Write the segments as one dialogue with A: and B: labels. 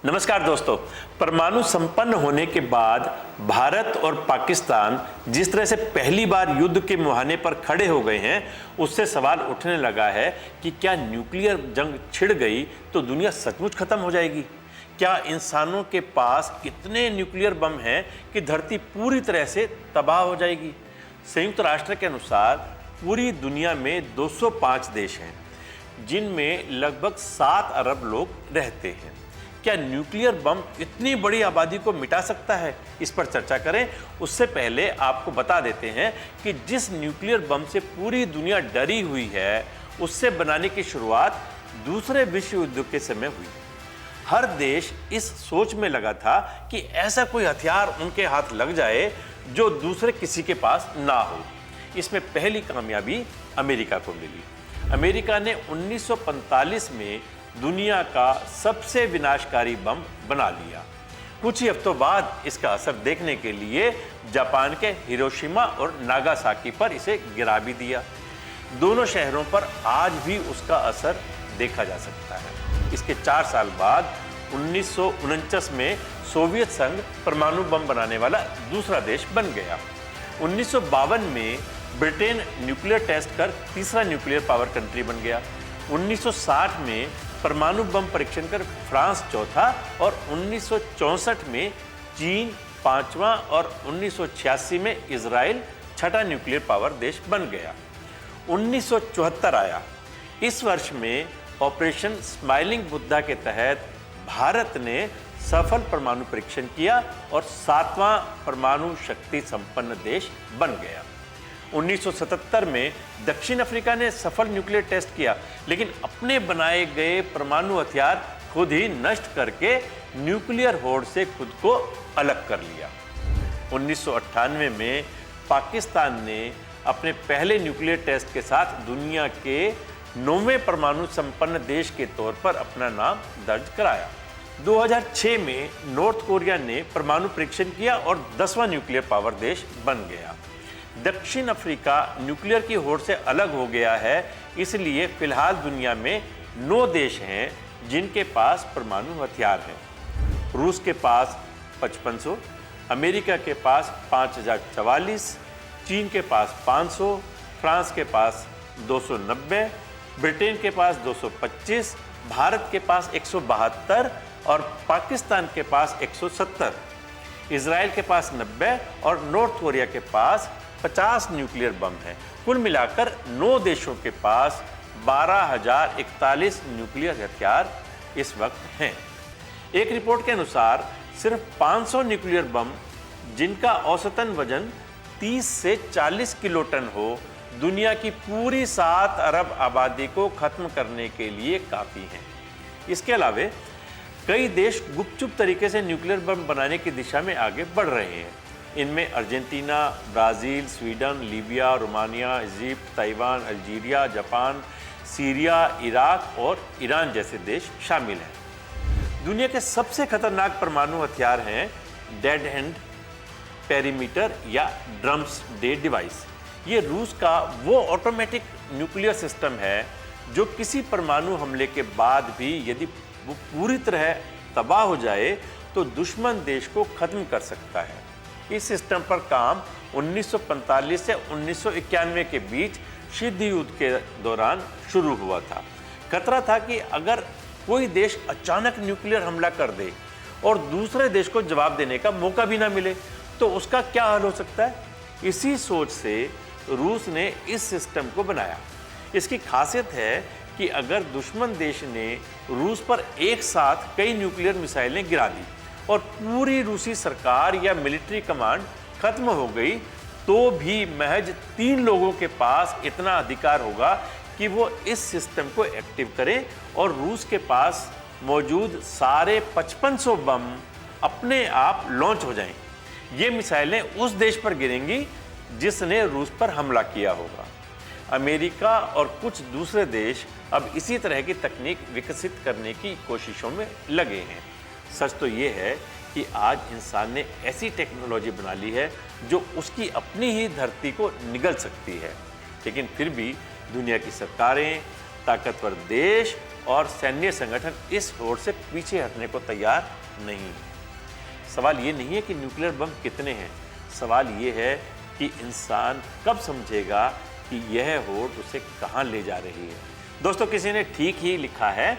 A: नमस्कार दोस्तों। परमाणु संपन्न होने के बाद भारत और पाकिस्तान जिस तरह से पहली बार युद्ध के मुहाने पर खड़े हो गए हैं, उससे सवाल उठने लगा है कि क्या न्यूक्लियर जंग छिड़ गई तो दुनिया सचमुच खत्म हो जाएगी। क्या इंसानों के पास इतने न्यूक्लियर बम हैं कि धरती पूरी तरह से तबाह हो जाएगी। संयुक्त राष्ट्र के अनुसार पूरी दुनिया में 205 देश हैं, जिनमें लगभग 7 अरब लोग रहते हैं। क्या न्यूक्लियर बम इतनी बड़ी आबादी को मिटा सकता है? इस पर चर्चा करें उससे पहले आपको बता देते हैं कि जिस न्यूक्लियर बम से पूरी दुनिया डरी हुई है, उससे बनाने की शुरुआत दूसरे विश्व युद्ध के समय हुई। हर देश इस सोच में लगा था कि ऐसा कोई हथियार उनके हाथ लग जाए जो दूसरे किसी के पास ना हो। इसमें पहली कामयाबी अमेरिका को मिली। अमेरिका ने 1945 में दुनिया का सबसे विनाशकारी बम बना लिया। कुछ ही हफ्तों बाद इसका असर देखने के लिए जापान के हिरोशिमा और नागासाकी पर इसे गिरा भी दिया। दोनों शहरों पर आज भी उसका असर देखा जा सकता है। इसके 4 साल बाद 1949 में सोवियत संघ परमाणु बम बनाने वाला दूसरा देश बन गया। 1952 में ब्रिटेन न्यूक्लियर टेस्ट कर तीसरा न्यूक्लियर पावर कंट्री बन गया। 1960 में परमाणु बम परीक्षण कर फ्रांस चौथा और 1964 में चीन पांचवा और 1986 में इजराइल छठा न्यूक्लियर पावर देश बन गया। 1974 आया। इस वर्ष में ऑपरेशन स्माइलिंग बुद्धा के तहत भारत ने सफल परमाणु परीक्षण किया और 7वां परमाणु शक्ति संपन्न देश बन गया। 1977 में दक्षिण अफ्रीका ने सफल न्यूक्लियर टेस्ट किया, लेकिन अपने बनाए गए परमाणु हथियार खुद ही नष्ट करके न्यूक्लियर होड़ से खुद को अलग कर लिया। 1998 में पाकिस्तान ने अपने पहले न्यूक्लियर टेस्ट के साथ दुनिया के 9वें परमाणु संपन्न देश के तौर पर अपना नाम दर्ज कराया। 2006 में नॉर्थ कोरिया ने परमाणु परीक्षण किया और 10वां न्यूक्लियर पावर देश बन गया। दक्षिण अफ्रीका न्यूक्लियर की होड़ से अलग हो गया है, इसलिए फिलहाल दुनिया में 9 देश हैं जिनके पास परमाणु हथियार हैं। रूस के पास 5500, अमेरिका के पास 5044, चीन के पास 500, फ्रांस के पास 290, ब्रिटेन के पास 225, भारत के पास 172 और पाकिस्तान के पास 170, इजराइल के पास 90 और नॉर्थ कोरिया के पास 50 न्यूक्लियर बम हैं। कुल मिलाकर 9 देशों के पास 12,041 न्यूक्लियर हथियार इस वक्त हैं। एक रिपोर्ट के अनुसार सिर्फ 500 न्यूक्लियर बम, जिनका औसतन वजन 30 से 40 किलो टन हो, दुनिया की पूरी 7 अरब आबादी को खत्म करने के लिए काफ़ी हैं। इसके अलावा कई देश गुपचुप तरीके से न्यूक्लियर बम बनाने की दिशा में आगे बढ़ रहे हैं। इनमें Argentina, Brazil, Sweden, Libya, Romania, Egypt, Taiwan, Algeria, Japan, Syria, Iraq और ईरान जैसे देश शामिल हैं। दुनिया के सबसे खतरनाक परमाणु हथियार हैं डेड हैंड पेरीमीटर या ड्रम्स डे डिवाइस। ये रूस का वो ऑटोमेटिक न्यूक्लियर सिस्टम है जो किसी परमाणु हमले के बाद भी यदि वो पूरी तरह तबाह हो जाए तो दुश्मन देश को खत्म कर सकता है। इस सिस्टम पर काम 1945 से 1991 के बीच शीत युद्ध के दौरान शुरू हुआ था। खतरा था कि अगर कोई देश अचानक न्यूक्लियर हमला कर दे और दूसरे देश को जवाब देने का मौका भी ना मिले तो उसका क्या हाल हो सकता है। इसी सोच से रूस ने इस सिस्टम को बनाया। इसकी खासियत है कि अगर दुश्मन देश ने रूस पर एक साथ कई न्यूक्लियर मिसाइलें गिरा दी और पूरी रूसी सरकार या मिलिट्री कमांड खत्म हो गई, तो भी महज 3 लोगों के पास इतना अधिकार होगा कि वो इस सिस्टम को एक्टिव करें और रूस के पास मौजूद सारे 5500 बम अपने आप लॉन्च हो जाएं। ये मिसाइलें उस देश पर गिरेंगी जिसने रूस पर हमला किया होगा। अमेरिका और कुछ दूसरे देश अब इसी तरह की तकनीक विकसित करने की कोशिशों में लगे हैं। सच तो ये है कि आज इंसान ने ऐसी टेक्नोलॉजी बना ली है जो उसकी अपनी ही धरती को निगल सकती है, लेकिन फिर भी दुनिया की सरकारें, ताकतवर देश और सैन्य संगठन इस होड़ से पीछे हटने को तैयार नहीं है। सवाल ये नहीं है कि न्यूक्लियर बम कितने हैं, सवाल ये है कि इंसान कब समझेगा कि यह होड़ उसे कहाँ ले जा रही है। दोस्तों, किसी ने ठीक ही लिखा है,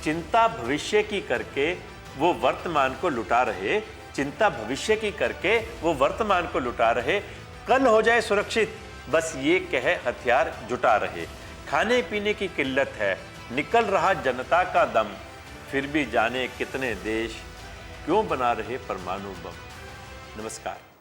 A: चिंता भविष्य की करके वो वर्तमान को लुटा रहे, चिंता भविष्य की करके वो वर्तमान को लुटा रहे, कल हो जाए सुरक्षित बस ये कहे हथियार जुटा रहे। खाने पीने की किल्लत है, निकल रहा जनता का दम, फिर भी जाने कितने देश क्यों बना रहे परमाणु बम। नमस्कार।